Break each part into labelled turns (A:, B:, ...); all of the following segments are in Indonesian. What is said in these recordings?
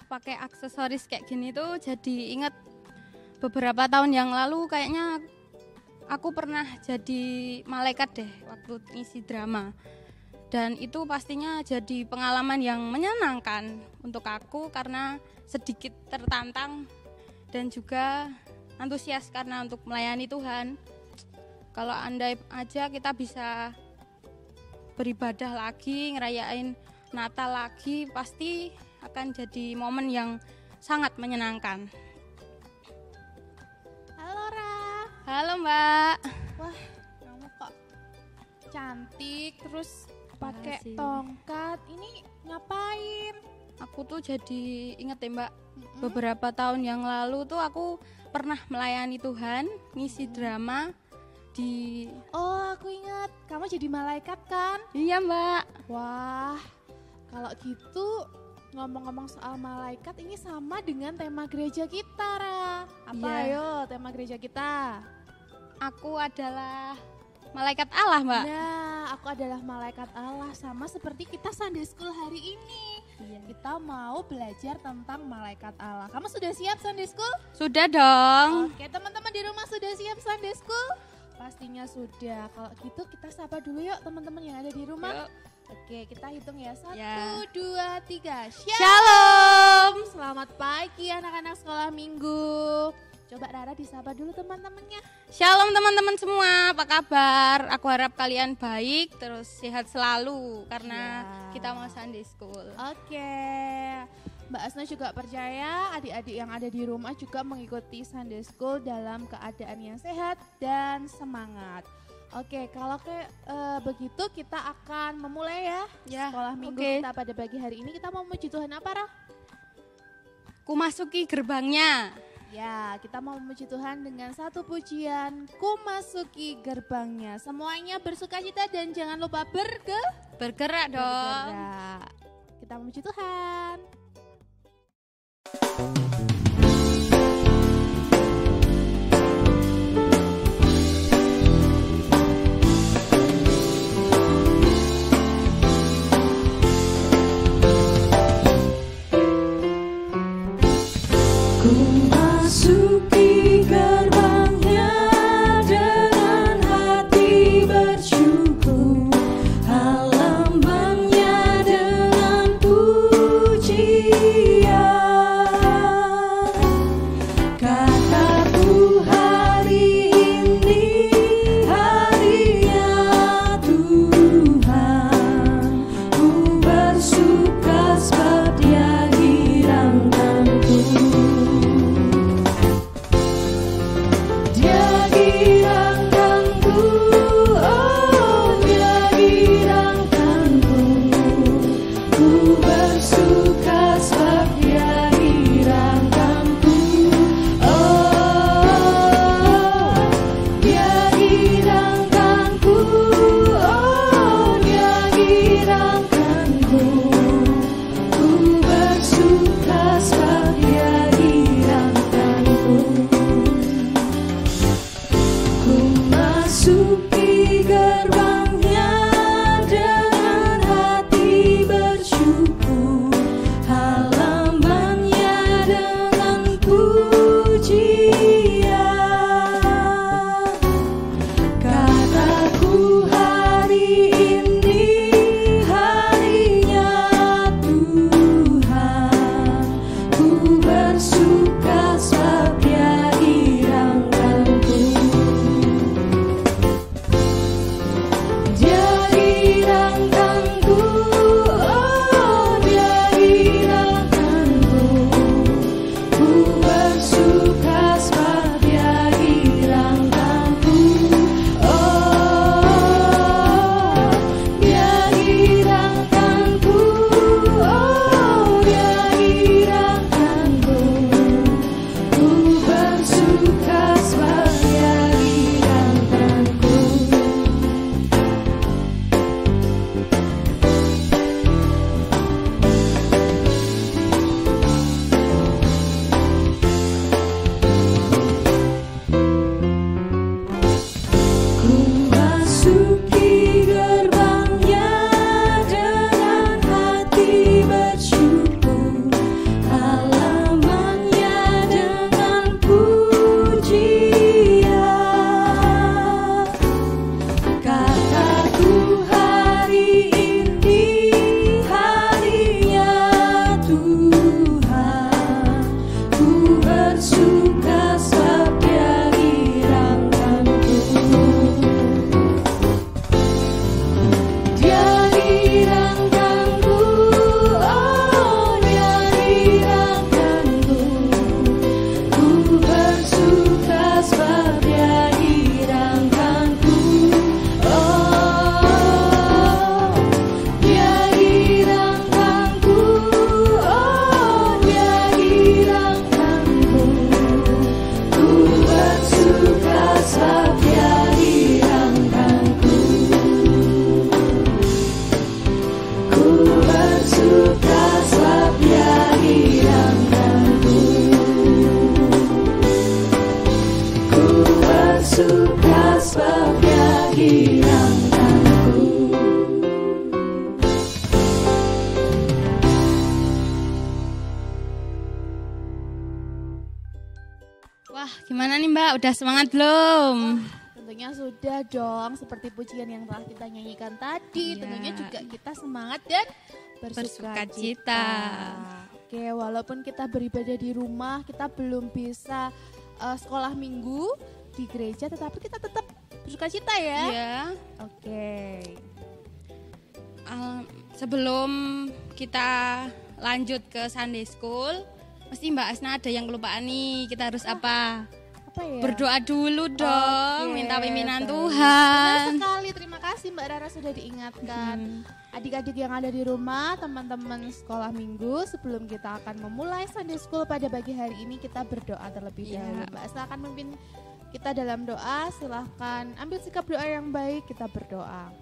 A: pakai aksesoris kayak gini tuh jadi inget beberapa tahun yang lalu kayaknya aku pernah jadi malaikat deh waktu ngisi drama. Dan itu pastinya jadi pengalaman yang menyenangkan untuk aku karena sedikit tertantang dan juga antusias karena untuk melayani Tuhan. Kalau andai aja kita bisa beribadah lagi, ngerayain Natal lagi, pasti akan jadi momen yang sangat menyenangkan.
B: Halo Ra.
A: Halo Mbak.
B: Wah, kamu kok cantik terus pakai
A: Makasih.
B: tongkat. Ini ngapain?
A: Aku tuh jadi inget ya Mbak, beberapa tahun yang lalu tuh aku pernah melayani Tuhan, ngisi drama di...
B: Oh, aku ingat. Kamu jadi malaikat kan?
A: Iya Mbak.
B: Wah, kalau gitu ngomong-ngomong soal malaikat ini sama dengan tema gereja kita, Ra. Apa
A: Iya.
B: ayo tema gereja kita?
A: Aku adalah malaikat Allah Mbak.
B: Nah, aku adalah malaikat Allah, sama seperti kita Sunday School hari ini.
A: Iya.
B: Kita mau belajar tentang malaikat Allah. Kamu sudah siap Sunday School?
A: Sudah dong.
B: Oke, teman-teman di rumah sudah siap Sunday School? Pastinya sudah. Kalau gitu kita sapa dulu yuk teman-teman yang ada di rumah.
A: Yuk.
B: Oke, kita hitung ya. 1,
A: Ya.
B: 2, 3.
A: Shalom.
B: Selamat pagi anak-anak sekolah minggu. Coba Rara disapa dulu teman-temannya.
A: Shalom teman-teman semua, apa kabar? Aku harap kalian baik, terus sehat selalu karena
B: Ya.
A: kita mau Sunday School.
B: Oke, Mbak Asna juga percaya adik-adik yang ada di rumah juga mengikuti Sunday School dalam keadaan yang sehat dan semangat. Oke, kalau begitu kita akan memulai ya,
A: Ya,
B: sekolah minggu
A: oke.
B: kita pada pagi hari ini. Kita mau memuji Tuhan apa, Rah?
A: Ku masuki gerbangnya.
B: Ya, kita mau memuji Tuhan dengan satu pujian, Ku masuki gerbangnya. Semuanya bersukacita dan jangan lupa
A: Bergerak dong.
B: bergerak. Kita memuji Tuhan.
C: Masuki gerbangnya dengan hati bersyukur, halamannya dengan pujian. Kataku hari ini harinya Tuhan, ku bersuka sebab Dia hirangkanku. Dia girangkanku, oh Dia girangkanku. Ku bersuka sebab Dia girangkanku. Oh, Dia girangkanku, oh Dia girangkanku. Ku bersuka sebab Dia girangkanku. Ku masuki gerbangnya dengan hati bersyukur, halamannya dengan pujian. Kataku hari ini harinya Tuhan, ku bersuka sebab Dia hirangkanku. bersuka sebab Dia hilangkanku.
A: Wah, gimana nih Mbak? Udah semangat belum?
B: Tentunya sudah dong, seperti pujian yang telah kita nyanyikan tadi.
A: Iya.
B: Tentunya juga kita semangat dan bersuka cita. Oke, walaupun kita beribadah di rumah, kita belum bisa sekolah minggu di gereja, tetapi kita tetap bersuka cita ya.
A: Iya.
B: Oke.
A: Sebelum kita lanjut ke Sunday School, mesti Mbak Asna ada yang kelupaan nih. Kita harus apa?
B: Apa ya?
A: Berdoa dulu dong,
B: Oke,
A: minta pimpinan
B: baik.
A: Tuhan.
B: Benar sekali, terima kasih Mbak Rara sudah diingatkan. Adik-adik yang ada di rumah, teman-teman sekolah minggu, sebelum kita akan memulai Sunday School pada pagi hari ini, kita berdoa terlebih
A: Iya.
B: dahulu. Mbak Asna akan memimpin kita dalam doa. Silahkan ambil sikap doa yang baik, kita berdoa.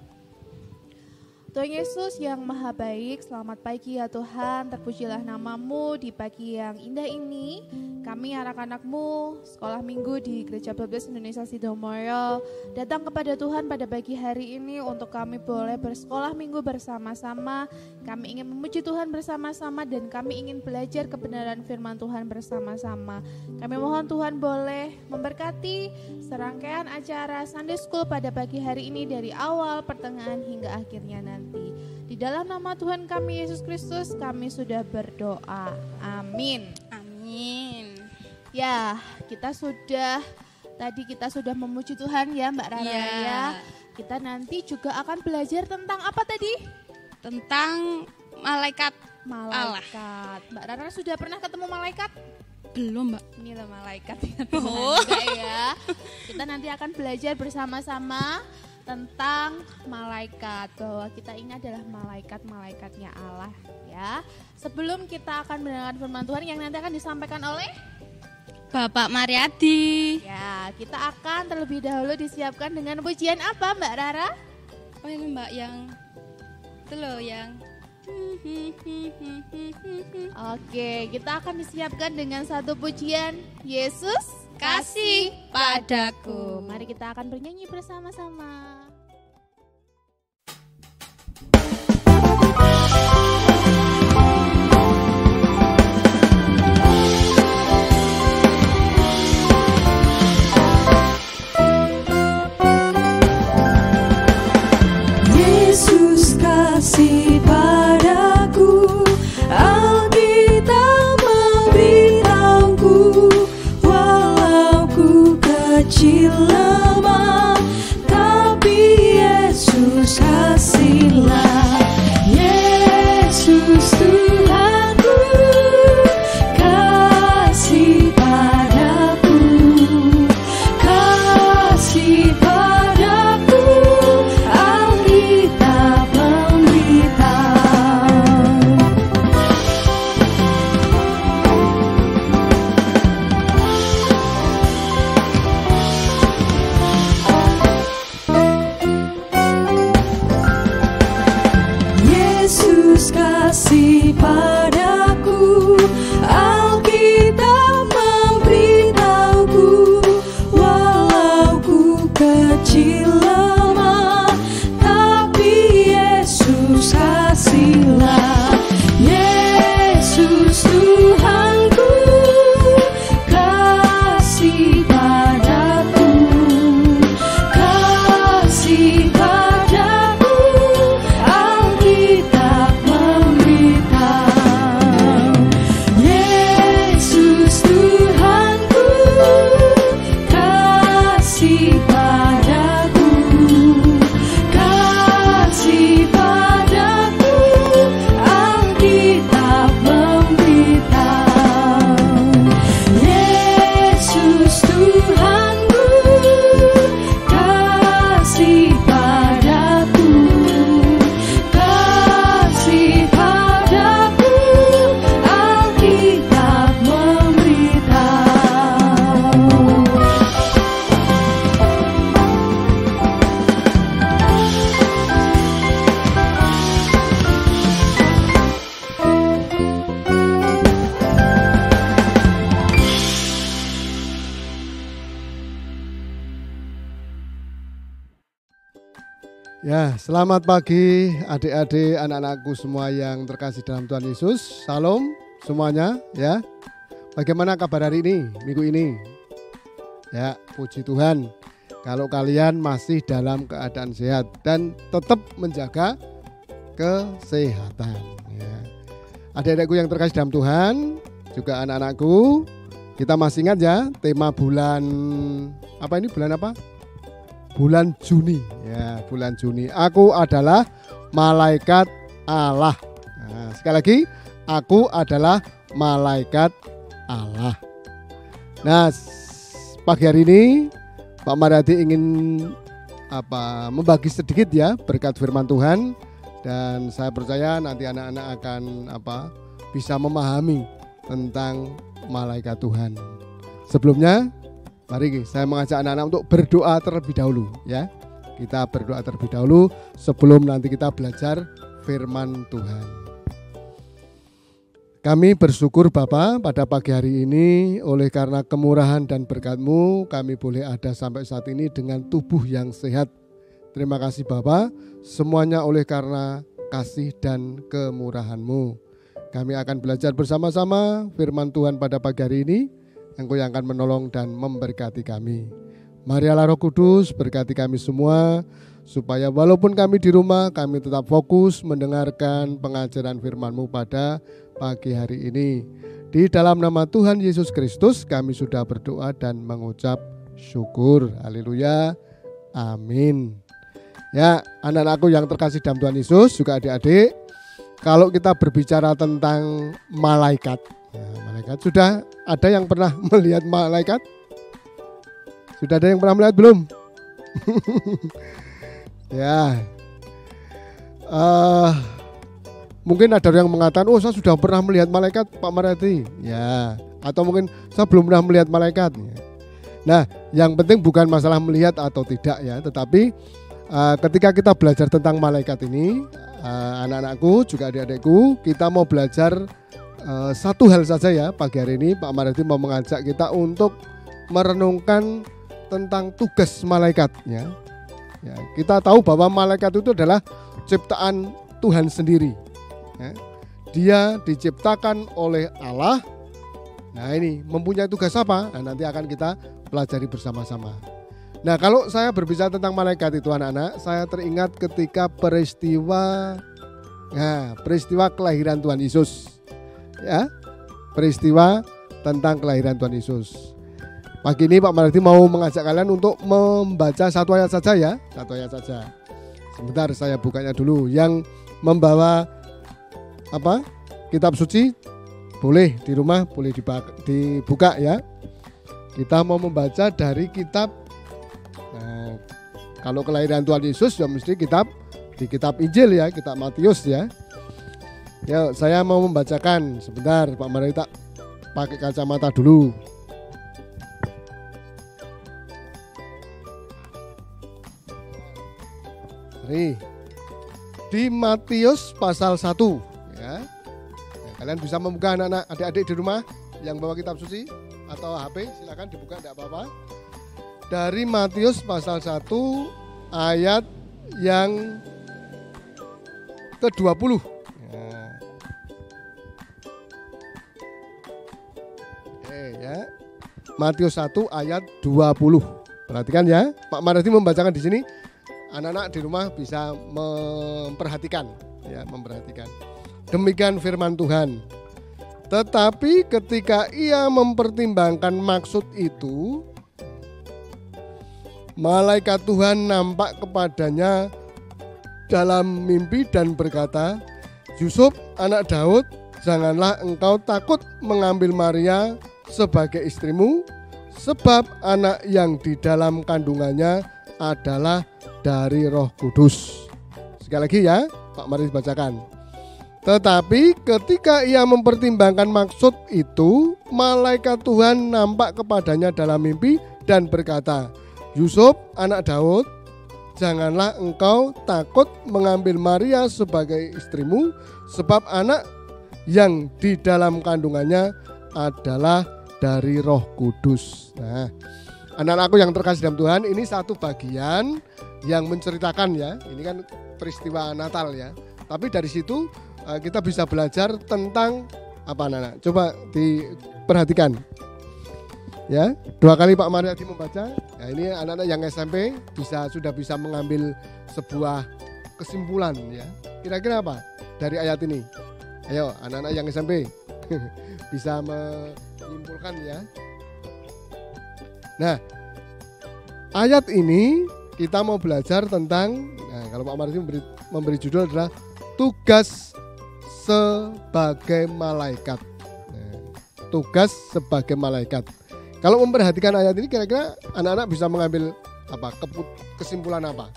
B: Tuhan Yesus yang maha baik, selamat pagi ya Tuhan, terpujilah namamu di pagi yang indah ini. Kami anak-anakmu sekolah minggu di Gereja Baptis Indonesia Sidomoryo datang kepada Tuhan pada pagi hari ini untuk kami boleh bersekolah minggu bersama-sama. Kami ingin memuji Tuhan bersama-sama dan kami ingin belajar kebenaran firman Tuhan bersama-sama. Kami mohon Tuhan boleh memberkati serangkaian acara Sunday School pada pagi hari ini dari awal, pertengahan hingga akhirnya nanti. Di dalam nama Tuhan kami Yesus Kristus kami sudah berdoa. Amin.
A: Amin.
B: Ya, kita sudah memuji Tuhan ya Mbak Rara
A: Iya.
B: ya. Kita nanti juga akan belajar tentang apa tadi?
A: Tentang malaikat.
B: Malaikat. Mbak Rara sudah pernah ketemu malaikat?
A: Belum Mbak.
B: Inilah malaikat.
A: Oh.
B: Ya. Kita nanti akan belajar bersama-sama tentang malaikat, bahwa kita ini adalah malaikat-malaikatnya Allah ya. Sebelum kita akan mendengarkan firman Tuhan yang nanti akan disampaikan oleh
A: Bapak Mariadi.
B: ya, kita akan terlebih dahulu disiapkan dengan pujian apa Mbak Rara?
A: Oh ini Mbak yang itu loh yang
B: Oke, kita akan disiapkan dengan satu pujian Yesus
A: kasih padaku.
B: Mari kita akan bernyanyi bersama-sama.
C: Yesus kasih padaku, Alkitab memberitahuku, walau ku kecil lemah, tapi Yesus kasihlah. Yesus Tuhanku, kasih padaku, kasih padaku, Alkitab memberitahu. Yesus kasih padaku, Alkitab memberitahuku, walau ku kecil lemah, tapi Yesus kasihlah. Yesus Tuhanku, kasih padaku, kasih padaku, Alkitab memberitahu. Yesus Tuhanku, kasih padaku, kasih padaku, Alkitab memberitahu. Yesus Tuhanku, kasih padaku, kasih padaku, Alkitab memberitahu.
D: Ya, selamat pagi adik-adik, anak-anakku semua yang terkasih dalam Tuhan Yesus. Salam semuanya ya. Bagaimana kabar hari ini, minggu ini? Ya, puji Tuhan. Kalau kalian masih dalam keadaan sehat dan tetap menjaga kesehatan ya. Adik-adikku yang terkasih dalam Tuhan, juga anak-anakku, kita masih ingat ya tema bulan apa ini? Bulan apa? Bulan Juni ya, bulan Juni. Aku adalah malaikat Allah. Nah, sekali lagi, aku adalah malaikat Allah. Nah, pagi hari ini Pak Maradi ingin membagi sedikit ya berkat firman Tuhan, dan saya percaya nanti anak-anak akan bisa memahami tentang malaikat Tuhan. Sebelumnya, mari saya mengajak anak-anak untuk berdoa terlebih dahulu ya. Kita berdoa terlebih dahulu sebelum nanti kita belajar firman Tuhan. Kami bersyukur Bapa pada pagi hari ini, oleh karena kemurahan dan berkat-Mu kami boleh ada sampai saat ini dengan tubuh yang sehat. Terima kasih Bapa, semuanya oleh karena kasih dan kemurahan-Mu. Kami akan belajar bersama-sama firman Tuhan pada pagi hari ini. Engkau yang akan menolong dan memberkati kami. Mari Allah Roh Kudus berkati kami semua, supaya walaupun kami di rumah, kami tetap fokus mendengarkan pengajaran firman-Mu pada pagi hari ini. Di dalam nama Tuhan Yesus Kristus kami sudah berdoa dan mengucap syukur. Haleluya. Amin. Ya, anak-anakku yang terkasih dalam Tuhan Yesus, juga adik-adik, kalau kita berbicara tentang malaikat, malaikat, sudah ada yang pernah melihat malaikat? Sudah ada yang pernah melihat belum? Ya, mungkin ada yang mengatakan, oh saya sudah pernah melihat malaikat Pak Maradi. Ya, atau mungkin saya belum pernah melihat malaikat. Nah, yang penting bukan masalah melihat atau tidak ya, tetapi ketika kita belajar tentang malaikat ini, anak-anakku juga adik-adikku, kita mau belajar satu hal saja ya. Pagi hari ini Pak Maradi mau mengajak kita untuk merenungkan tentang tugas malaikat ya. Kita tahu bahwa malaikat itu adalah ciptaan Tuhan sendiri ya. Dia diciptakan oleh Allah. Nah, ini mempunyai tugas apa? Nah, nanti akan kita pelajari bersama-sama. Nah, kalau saya berbicara tentang malaikat itu anak-anak, saya teringat ketika peristiwa kelahiran Tuhan Yesus. Ya, peristiwa tentang kelahiran Tuhan Yesus. Pagi ini Pak Maradi mau mengajak kalian untuk membaca satu ayat saja ya, satu ayat saja. Sebentar saya bukanya dulu. Yang membawa kitab suci boleh di rumah, boleh dibuka ya. Kita mau membaca dari kitab. Nah, kalau kelahiran Tuhan Yesus ya mesti di kitab Injil ya, kitab Matius ya. Ya, saya mau membacakan. Sebentar, Pak Maradi tak pakai kacamata dulu. Mari. Di Matius pasal 1 ya. Kalian bisa membuka anak-anak, adik-adik di rumah yang bawa kitab suci atau HP, silakan dibuka, tidak apa-apa. Dari Matius pasal 1 ayat yang ke-20. Ya. Matius 1 ayat 20. Perhatikan ya, Pak Maradi membacakan di sini. Anak-anak di rumah bisa memperhatikan ya, memperhatikan. Demikian firman Tuhan. Tetapi ketika ia mempertimbangkan maksud itu, malaikat Tuhan nampak kepadanya dalam mimpi dan berkata, Yusuf anak Daud, janganlah engkau takut mengambil Maria sebagai istrimu, sebab anak yang di dalam kandungannya adalah dari Roh Kudus. Sekali lagi ya, Pak Mari bacakan. Tetapi ketika ia mempertimbangkan maksud itu, malaikat Tuhan nampak kepadanya dalam mimpi dan berkata, Yusuf anak Daud, janganlah engkau takut mengambil Maria sebagai istrimu, sebab anak yang di dalam kandungannya adalah dari Roh Kudus. Nah, anak-anakku yang terkasih dalam Tuhan, ini satu bagian yang menceritakan ya. Ini kan peristiwa Natal ya. Tapi dari situ kita bisa belajar tentang apa anak-anak? Coba diperhatikan. Ya, 2 kali Pak Mariadi membaca. Nah, ini anak-anak yang SMP sudah bisa mengambil sebuah kesimpulan ya. Kira-kira apa dari ayat ini? Ayo anak-anak yang SMP bisa menyimpulkan ya. Nah, ayat ini kita mau belajar tentang, nah kalau Pak Mariadi memberi judul adalah tugas sebagai malaikat. Nah, tugas sebagai malaikat. Kalau memperhatikan ayat ini, kira-kira anak-anak bisa mengambil apa? Kesimpulan apa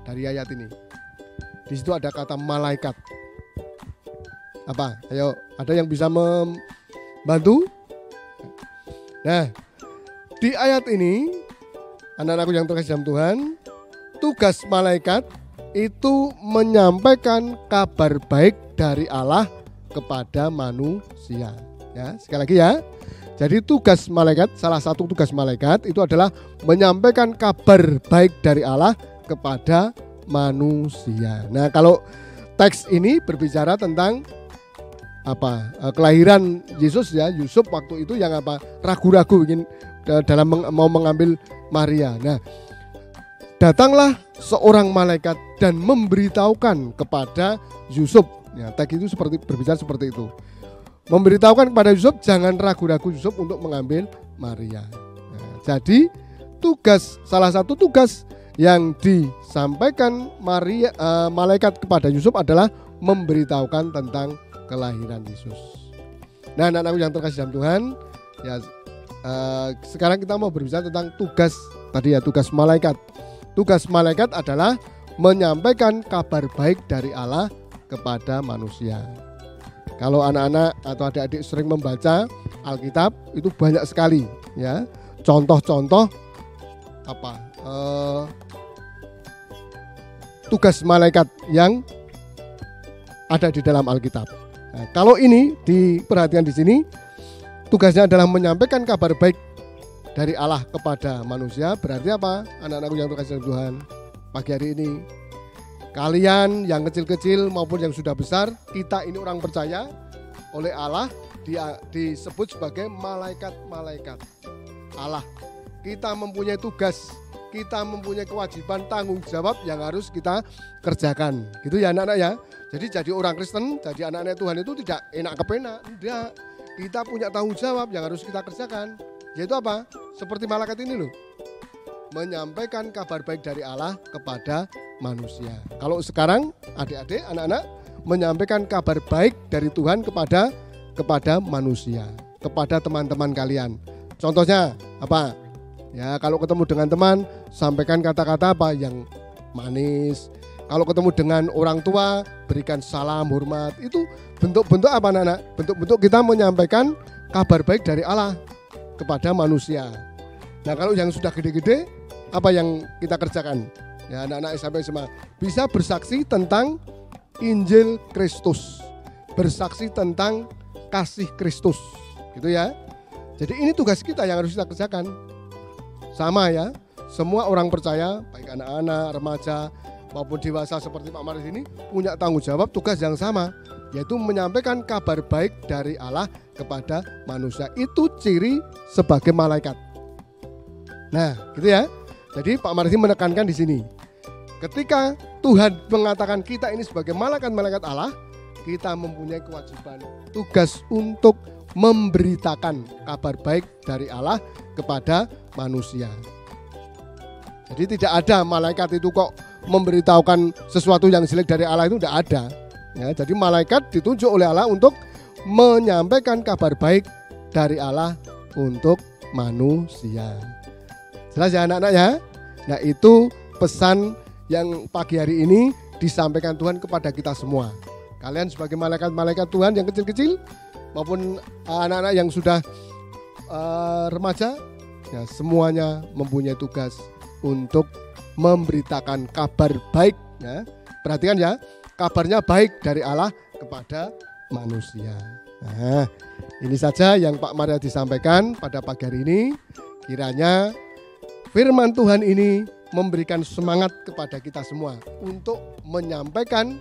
D: dari ayat ini? Di situ ada kata malaikat. Apa? Ayo, ada yang bisa membantu? Nah, di ayat ini, anak-anakku yang terkasih dalam Tuhan, tugas malaikat itu menyampaikan kabar baik dari Allah kepada manusia. Ya, sekali lagi ya. Jadi tugas malaikat, salah satu tugas malaikat itu adalah menyampaikan kabar baik dari Allah kepada manusia. Nah, kalau teks ini berbicara tentang apa? Kelahiran Yesus ya, Yusuf waktu itu yang apa? Ragu-ragu ingin dalam mau mengambil Maria. Nah, datanglah seorang malaikat dan memberitahukan kepada Yusuf. Ya, teks itu berbicara seperti itu. Memberitahukan kepada Yusuf, jangan ragu-ragu Yusuf untuk mengambil Maria. Nah, jadi salah satu tugas yang disampaikan malaikat kepada Yusuf adalah memberitahukan tentang kelahiran Yesus. Nah, anak-anak yang terkasih dalam Tuhan, ya sekarang kita mau berbicara tentang tugas tadi ya, tugas malaikat. Tugas malaikat adalah menyampaikan kabar baik dari Allah kepada manusia. Kalau anak-anak atau adik-adik sering membaca Alkitab, itu banyak sekali ya contoh-contoh apa tugas malaikat yang ada di dalam Alkitab. Nah, kalau ini diperhatikan di sini, tugasnya adalah menyampaikan kabar baik dari Allah kepada manusia. Berarti apa? Anak-anakku yang terkasih dalam Tuhan, pagi hari ini kalian yang kecil-kecil maupun yang sudah besar, kita ini orang percaya oleh Allah, dia disebut sebagai malaikat-malaikat Allah. Kita mempunyai tugas, kita mempunyai kewajiban, tanggung jawab yang harus kita kerjakan. Gitu ya anak-anak ya. Jadi orang Kristen, jadi anak-anak Tuhan itu tidak enak kepenak, tidak. Kita punya tanggung jawab yang harus kita kerjakan. Yaitu apa? Seperti malaikat ini loh, menyampaikan kabar baik dari Allah kepada manusia. Kalau sekarang adik-adik, anak-anak menyampaikan kabar baik dari Tuhan kepada manusia, kepada teman-teman kalian. Contohnya apa? Ya, kalau ketemu dengan teman, sampaikan kata-kata apa yang manis. Kalau ketemu dengan orang tua, berikan salam, hormat. Itu bentuk-bentuk apa anak-anak? Bentuk-bentuk kita menyampaikan kabar baik dari Allah kepada manusia. Nah, kalau yang sudah gede-gede, apa yang kita kerjakan? Ya, anak-anak SMP SMA bisa bersaksi tentang Injil Kristus, bersaksi tentang kasih Kristus, gitu ya. Jadi ini tugas kita yang harus kita kerjakan. Sama ya, semua orang percaya, baik anak-anak, remaja maupun dewasa seperti Pak Maris ini punya tanggung jawab, tugas yang sama, yaitu menyampaikan kabar baik dari Allah kepada manusia. Itu ciri sebagai malaikat. Nah, gitu ya. Jadi Pak Maris menekankan di sini, ketika Tuhan mengatakan kita ini sebagai malaikat-malaikat Allah, kita mempunyai kewajiban, tugas untuk memberitakan kabar baik dari Allah kepada manusia. Jadi tidak ada malaikat itu kok memberitahukan sesuatu yang jelek dari Allah, itu tidak ada. Ya, jadi malaikat ditunjuk oleh Allah untuk menyampaikan kabar baik dari Allah untuk manusia. Jelas ya anak-anak ya? Nah, itu pesan yang pagi hari ini disampaikan Tuhan kepada kita semua. Kalian sebagai malaikat-malaikat Tuhan yang kecil-kecil maupun anak-anak yang sudah remaja, ya, semuanya mempunyai tugas untuk memberitakan kabar baik. Ya. Perhatikan ya, kabarnya baik dari Allah kepada manusia. Nah, ini saja yang Pak Maria disampaikan pada pagi hari ini. Kiranya firman Tuhan ini memberikan semangat kepada kita semua untuk menyampaikan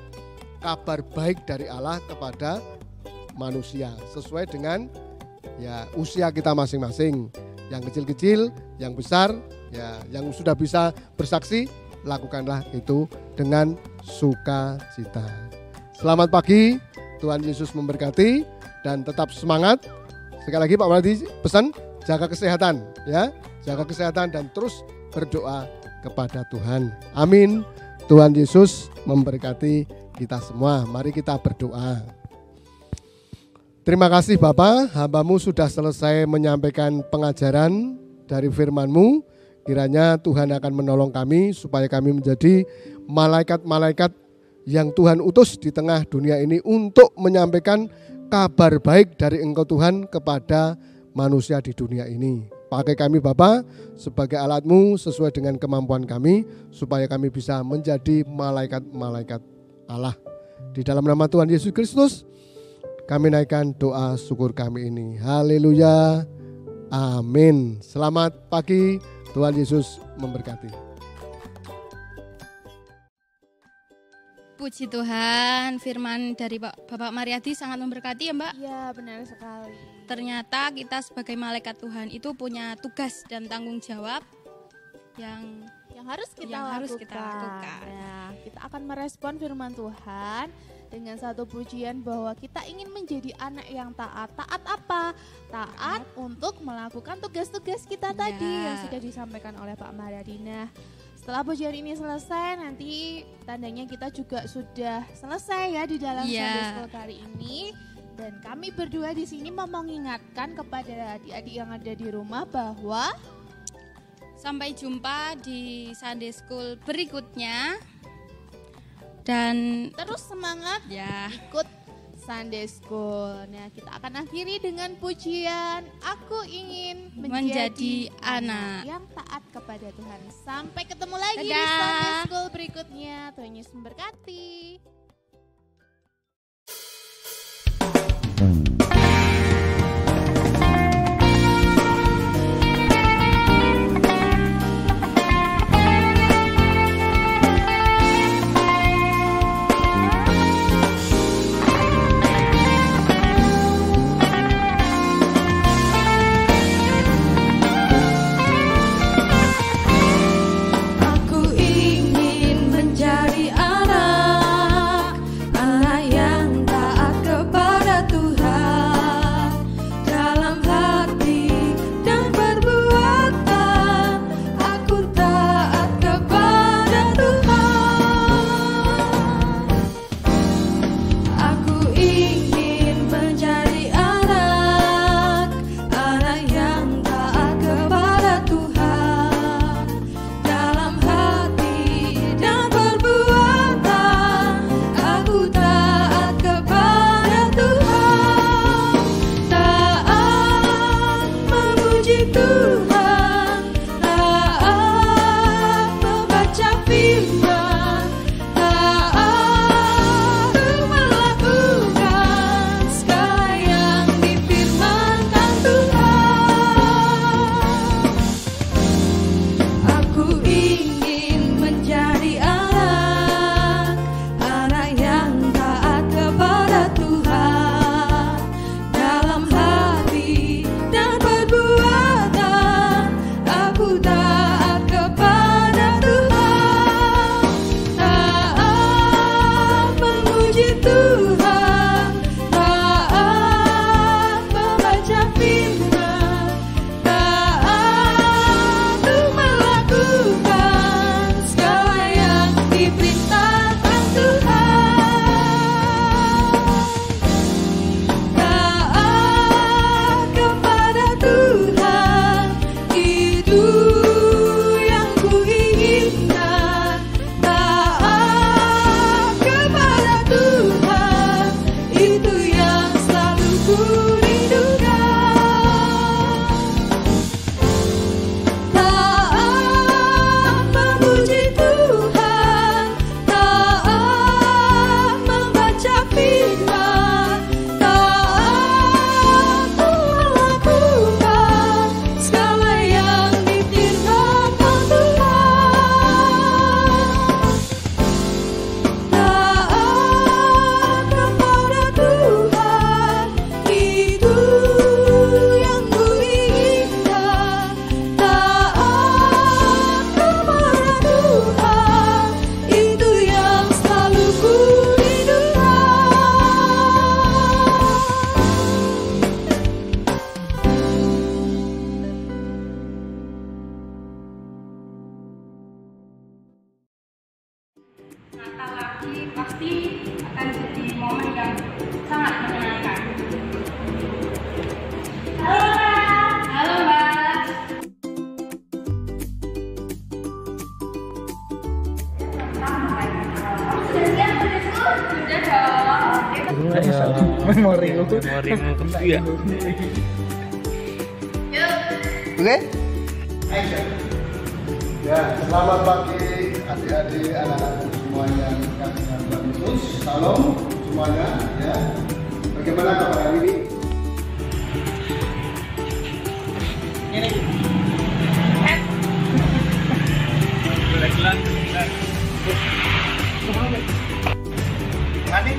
D: kabar baik dari Allah kepada manusia sesuai dengan ya usia kita masing-masing. Yang kecil-kecil, yang besar, ya yang sudah bisa bersaksi, lakukanlah itu dengan sukacita. Selamat pagi, Tuhan Yesus memberkati dan tetap semangat. Sekali lagi Pak Maradi pesan, jaga kesehatan ya, jaga kesehatan dan terus berdoa kepada Tuhan. Amin. Tuhan Yesus memberkati kita semua. Mari kita berdoa. Terima kasih Bapak, hamba-Mu sudah selesai menyampaikan pengajaran dari firman-Mu. Kiranya Tuhan akan menolong kami supaya kami menjadi malaikat-malaikat yang Tuhan utus di tengah dunia ini untuk menyampaikan kabar baik dari Engkau Tuhan kepada manusia di dunia ini. Pakai kami Bapak sebagai alat-Mu sesuai dengan kemampuan kami supaya kami bisa menjadi malaikat-malaikat Allah. Di dalam nama Tuhan Yesus Kristus kami naikkan doa syukur kami ini. Haleluya. Amin. Selamat pagi. Tuhan Yesus memberkati.
A: Puji Tuhan, firman dari Bapak Mariadi sangat memberkati ya Mbak.
B: Iya, benar sekali.
A: Ternyata kita sebagai malaikat Tuhan itu punya tugas dan tanggung jawab yang
B: harus kita
A: lakukan.
B: Nah, kita akan merespon firman Tuhan dengan satu pujian bahwa kita ingin menjadi anak yang taat. Taat apa? Taat untuk melakukan tugas-tugas kita tadi yang sudah disampaikan oleh Pak Mariadina. Setelah pujian ini selesai, nanti tandanya kita juga sudah selesai ya di dalam Sunday School kali ini. Dan kami berdua di sini mau mengingatkan kepada adik-adik yang ada di rumah bahwa
A: sampai jumpa di Sunday School berikutnya. Dan
B: terus semangat
A: ya
B: ikut Sunday School. Nah, kita akan akhiri dengan pujian Aku Ingin Menjadi Anak yang taat kepada Tuhan. Sampai ketemu lagi di Sunday School berikutnya. Tuhan Yesus memberkati.
C: Aku ingin menjadi anak
A: Natal lagi pasti akan jadi momen yang sangat menyenangkan. Halo Mbak. Halo Mbak. Sudah siap Bundesku? Sudah dong.
E: Memorimu ya.
D: Oke? Ya, selamat pagi adik-adik, anak-anak semuanya yang dikasih Tuhan Yesus. Salam semuanya, ya. Bagaimana kabar hari ini?
E: Ini. Gelang. Mati.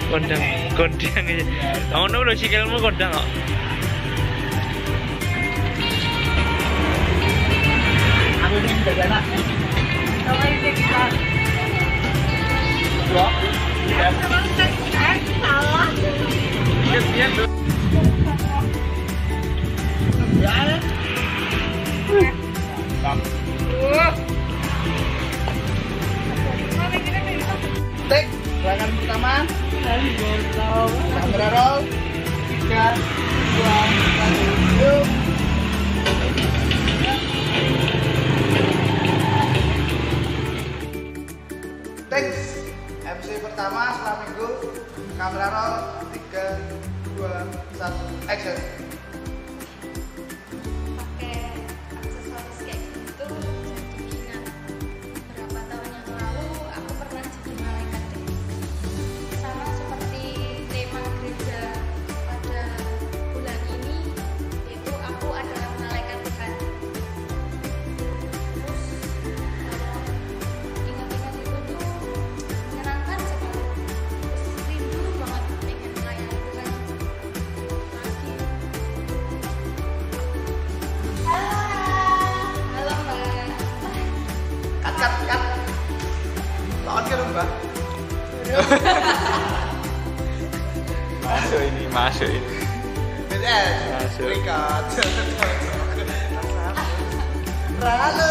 F: Kondang aja. Kamu udah sikilmu kondang kok.
E: Aku ini dari anak.
A: Kalau itu kita
E: Dua. Ya.
A: salah.
F: Iya tuh.
E: Ya. Tek, gerakan pertama. Kamera roll. 3, 2, 1, yuk. Thanks. MC pertama setelah minggu. Kamera roll. 3, 2, 1, action.
A: Pakai aksesoris kayak gitu jadi ingat beberapa tahun yang lalu aku pernah jadi malaikat deh. Sama seperti tema gereja pada bulan ini, yaitu aku adalah malaikat Tuhan. Terus kalau ingat-ingat itu tuh menyenangkan sekali. Terus rindu banget pengen melayani Tuhan lagi. Halo Mbak.
E: Cut. Lawan ke Mbak.
F: Masuk ini.
E: BTS.
F: Masuk.
E: Record. Halo.